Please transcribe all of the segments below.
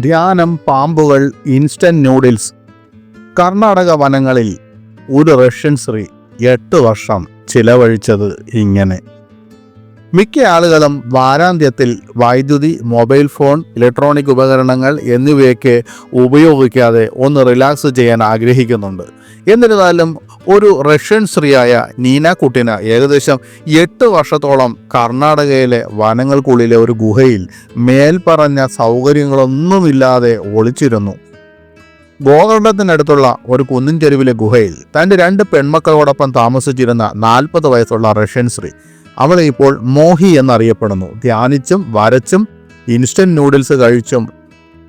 ധ്യാനം, പാമ്പുകൾ, instant noodles. Karnataka വനങ്ങളിൽ ഒരു റഷ്യൻ സ്ത്രീ 8 വർഷം ചിലവഴിച്ചത് ഇങ്ങനെ. മിക്ക ആളുകളും വാരാന്ത്യത്തിൽ വൈദ്യുതി, മൊബൈൽ ഫോൺ, ഇലക്ട്രോണിക് ഉപകരണങ്ങൾ എന്നിവയൊക്കെ ഉപയോഗിക്കാതെ ഒന്ന് റിലാക്സ് ചെയ്യാൻ ആഗ്രഹിക്കുന്നുണ്ട്. എന്നിരുന്നാലും ഒരു റഷ്യൻ സ്ത്രീയായ നീന കുട്ടിന ഏകദേശം 8 വർഷത്തോളം കർണാടകയിലെ വനങ്ങൾക്കുള്ളിലെ ഒരു ഗുഹയിൽ മേൽപ്പറഞ്ഞ സൗകര്യങ്ങളൊന്നുമില്ലാതെ ഒളിച്ചിരുന്നു. ഗോകർണത്തിനടുത്തുള്ള ഒരു കുന്നിൻ ചെരുവിലെ ഗുഹയിൽ തൻ്റെ 2 പെൺമക്കളോടൊപ്പം താമസിച്ചിരുന്ന 40 വയസ്സുള്ള റഷ്യൻ സ്ത്രീ, അവളെ ഇപ്പോൾ മോഹി എന്നറിയപ്പെടുന്നു. ധ്യാനിച്ചും വരച്ചും ഇൻസ്റ്റന്റ് നൂഡിൽസ് കഴിച്ചും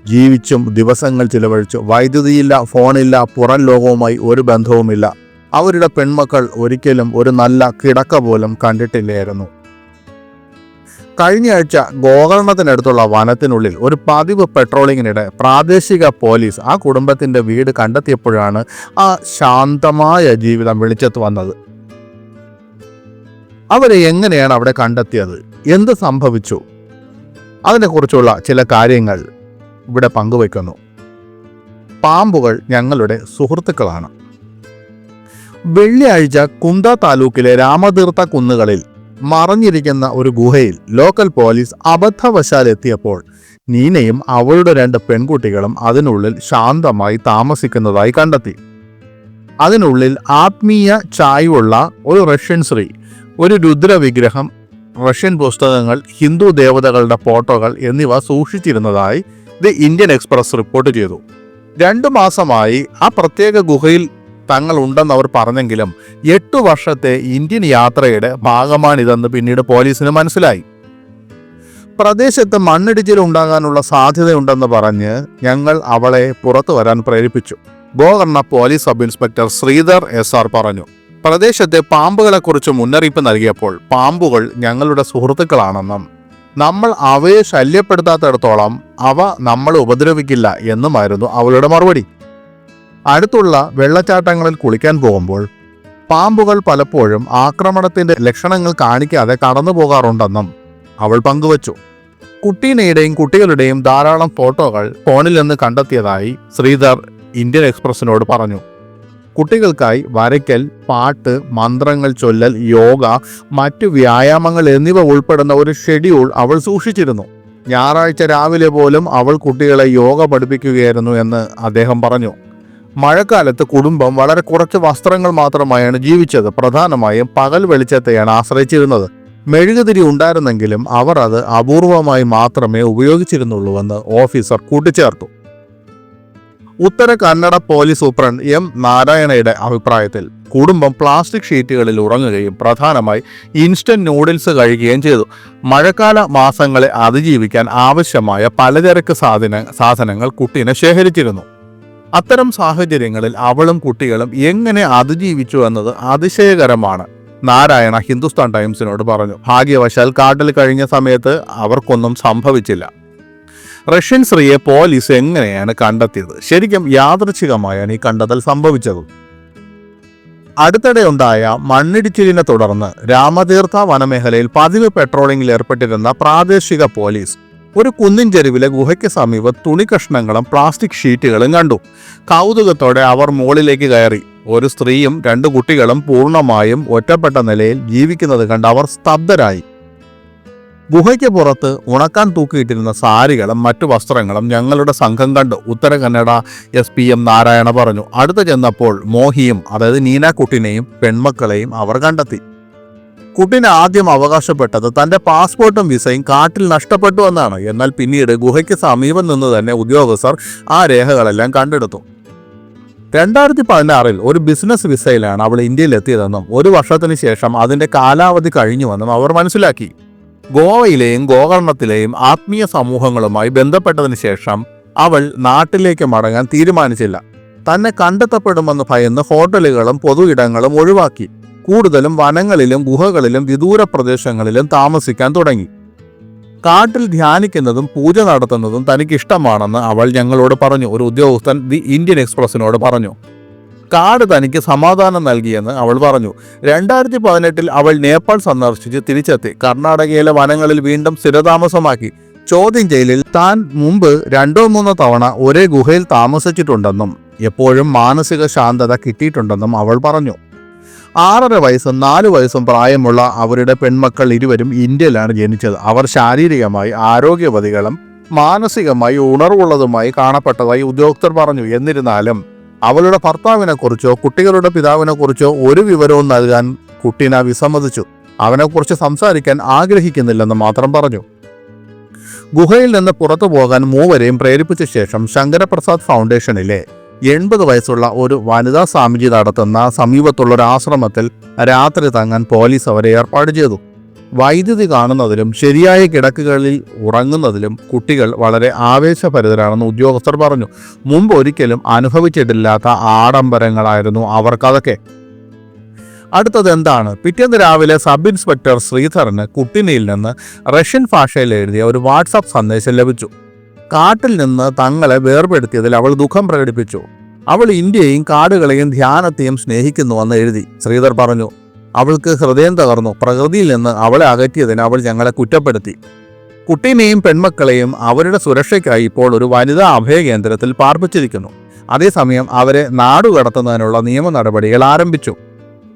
ജീവിച്ചും ദിവസങ്ങൾ ചിലവഴിച്ചു. വൈദ്യുതിയില്ല, ഫോണില്ല, പുറം ലോകവുമായി ഒരു ബന്ധവുമില്ല. അവരുടെ പെൺമക്കൾ ഒരിക്കലും ഒരു നല്ല കിടക്ക പോലും കണ്ടിട്ടില്ലായിരുന്നു. കഴിഞ്ഞയാഴ്ച ഗോകർണത്തിനടുത്തുള്ള വനത്തിനുള്ളിൽ ഒരു പതിവ് പെട്രോളിങ്ങിനിടെ പ്രാദേശിക പോലീസ് ആ കുടുംബത്തിൻ്റെ വീട് കണ്ടെത്തിയപ്പോഴാണ് ആ ശാന്തമായ ജീവിതം വെളിച്ചത്ത് വന്നത്. അവരെ എങ്ങനെയാണ് അവിടെ കണ്ടെത്തിയത്, എന്ത് സംഭവിച്ചു, അതിനെക്കുറിച്ചുള്ള ചില കാര്യങ്ങൾ ഇവിടെ പങ്കുവയ്ക്കുന്നു. പാമ്പുകൾ ഞങ്ങളുടെ സുഹൃത്തുക്കളാണ്. വെള്ളിയാഴ്ച കുന്ദ താലൂക്കിലെ രാമതീർത്ഥ കുന്നുകളിൽ മറഞ്ഞിരിക്കുന്ന ഒരു ഗുഹയിൽ ലോക്കൽ പോലീസ് അബദ്ധവശാൽ എത്തിയപ്പോൾ നീനയും അവളുടെ 2 പെൺകുട്ടികളും അതിനുള്ളിൽ ശാന്തമായി താമസിക്കുന്നതായി കണ്ടെത്തി. അതിനുള്ളിൽ ആത്മീയ ചായ്വുള്ള ഒരു റഷ്യൻ സ്ത്രീ, ഒരു രുദ്രവിഗ്രഹം, റഷ്യൻ പുസ്തകങ്ങൾ, ഹിന്ദു ദേവതകളുടെ ഫോട്ടോകൾ എന്നിവ സൂക്ഷിച്ചിരുന്നതായി ദി ഇന്ത്യൻ എക്സ്പ്രസ് റിപ്പോർട്ട് ചെയ്തു. 2 മാസമായി ആ പ്രത്യേക ഗുഹയിൽ തങ്ങളുണ്ടെന്ന് അവർ പറഞ്ഞെങ്കിലും 8 വർഷത്തെ ഇന്ത്യൻ യാത്രയുടെ ഭാഗമാണിതെന്ന് പിന്നീട് പോലീസിന് മനസ്സിലായി. പ്രദേശത്ത് മണ്ണിടിച്ചിൽ ഉണ്ടാകാനുള്ള സാധ്യതയുണ്ടെന്ന് പറഞ്ഞ് ഞങ്ങൾ അവളെ പുറത്തു വരാൻ പ്രേരിപ്പിച്ചു. Gokarna police sub inspector Sridhar SR പറഞ്ഞു. പ്രദേശത്തെ പാമ്പുകളെക്കുറിച്ച് മുന്നറിയിപ്പ് നൽകിയപ്പോൾ പാമ്പുകൾ ഞങ്ങളുടെ സുഹൃത്തുക്കളാണെന്നും നമ്മൾ അവയെ ശല്യപ്പെടുത്താത്തിടത്തോളം അവ നമ്മളെ ഉപദ്രവിക്കില്ല എന്നുമായിരുന്നു അവളുടെ മറുപടി. അടുത്തുള്ള വെള്ളച്ചാട്ടങ്ങളിൽ കുളിക്കാൻ പോകുമ്പോൾ പാമ്പുകൾ പലപ്പോഴും ആക്രമണത്തിന്റെ ലക്ഷണങ്ങൾ കാണിക്കാതെ കടന്നു പോകാറുണ്ടെന്നും അവൾ പങ്കുവച്ചു. കുട്ടീനയുടെയും കുട്ടികളുടെയും ധാരാളം ഫോട്ടോകൾ ഫോണിൽ നിന്ന് കണ്ടെത്തിയതായി ശ്രീധർ ഇന്ത്യൻ എക്സ്പ്രസിനോട് പറഞ്ഞു. കുട്ടികൾക്കായി വരയ്ക്കൽ, പാട്ട്, മന്ത്രങ്ങൾ ചൊല്ലൽ, യോഗ, മറ്റു വ്യായാമങ്ങൾ എന്നിവ ഉൾപ്പെടുന്ന ഒരു ഷെഡ്യൂൾ അവൾ സൂക്ഷിച്ചിരുന്നു. ഞായറാഴ്ച രാവിലെ പോലും അവൾ കുട്ടികളെ യോഗ പഠിപ്പിക്കുകയായിരുന്നു എന്ന് അദ്ദേഹം പറഞ്ഞു. മഴക്കാലത്ത് കുടുംബം വളരെ കുറച്ച് വസ്ത്രങ്ങൾ മാത്രമായാണ് ജീവിച്ചത്. പ്രധാനമായും പകൽ വെളിച്ചത്തെയാണ് ആശ്രയിച്ചിരുന്നത്. മെഴുകുതിരി ഉണ്ടായിരുന്നെങ്കിലും അവർ അത് അപൂർവമായി മാത്രമേ ഉപയോഗിച്ചിരുന്നുള്ളൂവെന്ന് ഓഫീസർ കൂട്ടിച്ചേർത്തു. Uttara Kannada police superintendent M. നാരായണയുടെ അഭിപ്രായത്തിൽ കുടുംബം പ്ലാസ്റ്റിക് ഷീറ്റുകളിൽ ഉറങ്ങുകയും പ്രധാനമായി ഇൻസ്റ്റന്റ് നൂഡിൽസ് കഴിക്കുകയും ചെയ്തു. മഴക്കാല മാസങ്ങളെ അതിജീവിക്കാൻ ആവശ്യമായ പലചരക്ക് സാധനങ്ങൾ കുട്ടീനെ ശേഖരിച്ചിരുന്നു. അത്തരം സാഹചര്യങ്ങളിൽ അവളും കുട്ടികളും എങ്ങനെ അതിജീവിച്ചു എന്നത് അതിശയകരമാണ്, നാരായണ ഹിന്ദുസ്ഥാൻ ടൈംസിനോട് പറഞ്ഞു. ഭാഗ്യവശാൽ കാട്ടിൽ കഴിഞ്ഞ സമയത്ത് അവർക്കൊന്നും സംഭവിച്ചില്ല. റഷ്യൻ സ്ത്രീയെ പോലീസ് എങ്ങനെയാണ് കണ്ടെത്തിയത്? ശരിക്കും യാദൃച്ഛികമായാണ് ഈ കണ്ടെത്തൽ സംഭവിച്ചത്. അടുത്തിടെ ഉണ്ടായ മണ്ണിടിച്ചിലിനെ തുടർന്ന് രാമതീർത്ഥ വനമേഖലയിൽ പതിവ് പെട്രോളിംഗിൽ ഏർപ്പെട്ടിരുന്ന പ്രാദേശിക പോലീസ് ഒരു കുന്നിൻ ചെരുവിലെ ഗുഹയ്ക്ക് സമീപം തുണിക്കഷ്ണങ്ങളും പ്ലാസ്റ്റിക് ഷീറ്റുകളും കണ്ടു. കൗതുകത്തോടെ അവർ മുകളിലേക്ക് കയറി. ഒരു സ്ത്രീയും 2 കുട്ടികളും പൂർണ്ണമായും ഒറ്റപ്പെട്ട നിലയിൽ ജീവിക്കുന്നത് കണ്ട് അവർ സ്തബ്ധരായി. ഗുഹയ്ക്ക് പുറത്ത് ഉണക്കാൻ തൂക്കിയിട്ടിരുന്ന സാരികളും മറ്റു വസ്ത്രങ്ങളും ഞങ്ങളുടെ സംഘം കണ്ടു, ഉത്തര കന്നഡ SP.M. നാരായണ പറഞ്ഞു. അടുത്ത് ചെന്നപ്പോൾ മോഹിയും, അതായത് നീന കുട്ടിനെയും പെൺമക്കളെയും അവർ കണ്ടെത്തി. കുട്ടിനെ ആദ്യം അവകാശപ്പെട്ടത് തൻ്റെ പാസ്പോർട്ടും വിസയും കാട്ടിൽ നഷ്ടപ്പെട്ടു എന്നാണ്. എന്നാൽ പിന്നീട് ഗുഹയ്ക്ക് സമീപം നിന്ന് തന്നെ ഉദ്യോഗസ്ഥർ ആ രേഖകളെല്ലാം കണ്ടെടുത്തു. 2016 ഒരു ബിസിനസ് വിസയിലാണ് അവൾ ഇന്ത്യയിലെത്തിയതെന്നും 1 വർഷത്തിന് ശേഷം അതിൻ്റെ കാലാവധി കഴിഞ്ഞുവെന്നും അവർ മനസ്സിലാക്കി. ഗോവയിലെയും ഗോകർണത്തിലെയും ആത്മീയ സമൂഹങ്ങളുമായി ബന്ധപ്പെട്ടതിന് ശേഷം അവൾ നാട്ടിലേക്ക് മടങ്ങാൻ തീരുമാനിച്ചില്ല. തന്നെ കണ്ടെത്തപ്പെടുമെന്ന് ഭയന്ന് ഹോട്ടലുകളും പൊതു ഇടങ്ങളും ഒഴിവാക്കി. കൂടുതലും വനങ്ങളിലും ഗുഹകളിലും വിദൂര പ്രദേശങ്ങളിലും താമസിക്കാൻ തുടങ്ങി. കാട്ടിൽ ധ്യാനിക്കുന്നതും പൂജ നടത്തുന്നതും തനിക്കിഷ്ടമാണെന്ന് അവൾ ഞങ്ങളോട് പറഞ്ഞു, ഒരു ഉദ്യോഗസ്ഥൻ ദി ഇന്ത്യൻ എക്സ്പ്രസിനോട് പറഞ്ഞു. കാട് തനിക്ക് സമാധാനം നൽകിയെന്ന് അവൾ പറഞ്ഞു. 2018 അവൾ നേപ്പാൾ സന്ദർശിച്ച് തിരിച്ചെത്തി. കർണാടകയിലെ വനങ്ങളിൽ വീണ്ടും സ്ഥിരതാമസമാക്കി. ചോദ്യം ചെയ്യലിൽ താൻ മുമ്പ് 2-3 തവണ ഒരേ ഗുഹയിൽ താമസിച്ചിട്ടുണ്ടെന്നും എപ്പോഴും മാനസിക ശാന്തത കിട്ടിയിട്ടുണ്ടെന്നും അവൾ പറഞ്ഞു. 6.5 വയസ്സും 4 വയസ്സും പ്രായമുള്ള അവരുടെ പെൺമക്കൾ ഇരുവരും ഇന്ത്യയിലാണ് ജനിച്ചത്. അവർ ശാരീരികമായി ആരോഗ്യവതികളും മാനസികമായി ഉണർവുള്ളതുമായി കാണപ്പെട്ടതായി ഉദ്യോഗസ്ഥർ പറഞ്ഞു. എന്നിരുന്നാലും അവളുടെ ഭർത്താവിനെക്കുറിച്ചോ കുട്ടികളുടെ പിതാവിനെക്കുറിച്ചോ ഒരു വിവരവും നൽകാൻ കുട്ടീന വിസമ്മതിച്ചു. അവനെക്കുറിച്ച് സംസാരിക്കാൻ ആഗ്രഹിക്കുന്നില്ലെന്ന് മാത്രം പറഞ്ഞു. ഗുഹയിൽ നിന്ന് പുറത്തു പോകാൻ മൂവരെയും പ്രേരിപ്പിച്ച ശേഷം ശങ്കരപ്രസാദ് ഫൗണ്ടേഷനിലെ 80 വയസ്സുള്ള ഒരു വനിതാ സ്വാമിജി നടത്തുന്ന സമീപത്തുള്ള ഒരു ആശ്രമത്തിൽ രാത്രി തങ്ങാൻ പോലീസ് അവരെ ഏർപ്പാട് ചെയ്തു. വൈദ്യുതി കാണുന്നതിലും ശരിയായ കിടക്കുകളിൽ ഉറങ്ങുന്നതിലും കുട്ടികൾ വളരെ ആവേശഭരിതരാണെന്ന് ഉദ്യോഗസ്ഥർ പറഞ്ഞു. മുമ്പ് ഒരിക്കലും അനുഭവിച്ചിട്ടില്ലാത്ത ആഡംബരങ്ങളായിരുന്നു അവർക്കതൊക്കെ. അടുത്തത് എന്താണ്? പിറ്റേന്ന് രാവിലെ സബ് ഇൻസ്പെക്ടർ ശ്രീധറിന് കുട്ടിനിയിൽ നിന്ന് റഷ്യൻ ഭാഷയിൽ എഴുതിയ ഒരു വാട്സാപ്പ് സന്ദേശം ലഭിച്ചു. കാട്ടിൽ നിന്ന് തങ്ങളെ വേർപെടുത്തിയതിൽ അവൾ ദുഃഖം പ്രകടിപ്പിച്ചു. അവൾ ഇന്ത്യയെയും കാടുകളെയും ധ്യാനത്തെയും സ്നേഹിക്കുന്നുവെന്ന് എഴുതി. ശ്രീധർ പറഞ്ഞു, അവൾക്ക് ഹൃദയം തകർന്നു. പ്രകൃതിയിൽ നിന്ന് അവളെ അകറ്റിയതിന് അവൾ ഞങ്ങളെ കുറ്റപ്പെടുത്തി. കുട്ടീനെയും പെൺമക്കളെയും അവരുടെ സുരക്ഷയ്ക്കായി ഇപ്പോൾ ഒരു വനിതാ അഭയകേന്ദ്രത്തിൽ പാർപ്പിച്ചിരിക്കുന്നു. അതേസമയം അവരെ നാടുകടത്തുന്നതിനുള്ള നിയമ നടപടികൾ ആരംഭിച്ചു.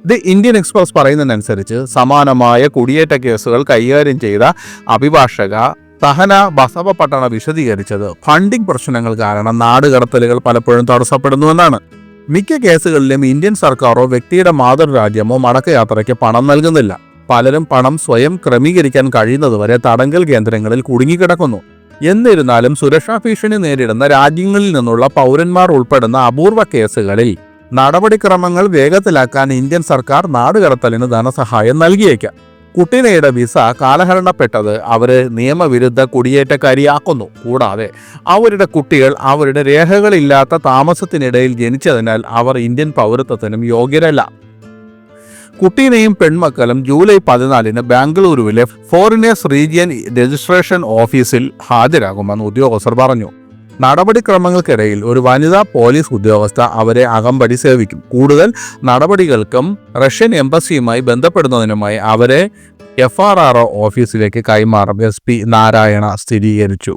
ദി ഇന്ത്യൻ എക്സ്പ്രസ് പറയുന്നതിനനുസരിച്ച് സമാനമായ കുടിയേറ്റ കേസുകൾ കൈകാര്യം ചെയ്ത അഭിഭാഷക സഹന ബസവപട്ടണ വിശദീകരിച്ചത് ഫണ്ടിംഗ് പ്രശ്നങ്ങൾ കാരണം നാടുകടത്തലുകൾ പലപ്പോഴും തടസ്സപ്പെടുന്നുവെന്നാണ്. മിക്ക കേസുകളിലും ഇന്ത്യൻ സർക്കാരോ വ്യക്തിയുടെ മാതൃരാജ്യമോ മടക്കയാത്രയ്ക്ക് പണം നൽകുന്നില്ല. പലരും പണം സ്വയം ക്രമീകരിക്കാൻ കഴിയുന്നതുവരെ തടങ്കൽ കേന്ദ്രങ്ങളിൽ കുടുങ്ങിക്കിടക്കുന്നു. എന്നിരുന്നാലും സുരക്ഷാ ഭീഷണി നേരിടുന്ന രാജ്യങ്ങളിൽ നിന്നുള്ള പൗരന്മാർ ഉൾപ്പെടുന്ന അപൂർവ കേസുകളിൽ നടപടിക്രമങ്ങൾ വേഗത്തിലാക്കാൻ ഇന്ത്യൻ സർക്കാർ നാടുകടത്തലിന് ധനസഹായം നൽകിയേക്കാം. കുട്ടിനയുടെ വിസ കാലഹരണപ്പെട്ടത് അവരെ നിയമവിരുദ്ധ കുടിയേറ്റക്കാരിയാക്കുന്നു. കൂടാതെ അവരുടെ കുട്ടികൾ അവരുടെ രേഖകളില്ലാത്ത താമസത്തിനിടയിൽ ജനിച്ചതിനാൽ അവർ ഇന്ത്യൻ പൗരത്വത്തിനും യോഗ്യരല്ല. കുട്ടീനെയും പെൺമക്കളും ജൂലൈ 14 ബാംഗ്ലൂരുവിലെ ഫോറിനേഴ്സ് റീജിയൻ രജിസ്ട്രേഷൻ ഓഫീസിൽ ഹാജരാകുമെന്ന് ഉദ്യോഗസ്ഥർ പറഞ്ഞു. നടപടിക്രമങ്ങൾക്കിടയിൽ ഒരു വനിതാ പോലീസ് ഉദ്യോഗസ്ഥ അവരെ അകമ്പടി സേവിക്കും. കൂടുതൽ നടപടികൾക്കും റഷ്യൻ എംബസിയുമായി ബന്ധപ്പെടുന്നതിനുമായി അവരെ FRRO ഓഫീസിലേക്ക് കൈമാറും. SP നാരായണ സ്ഥിരീകരിച്ചു.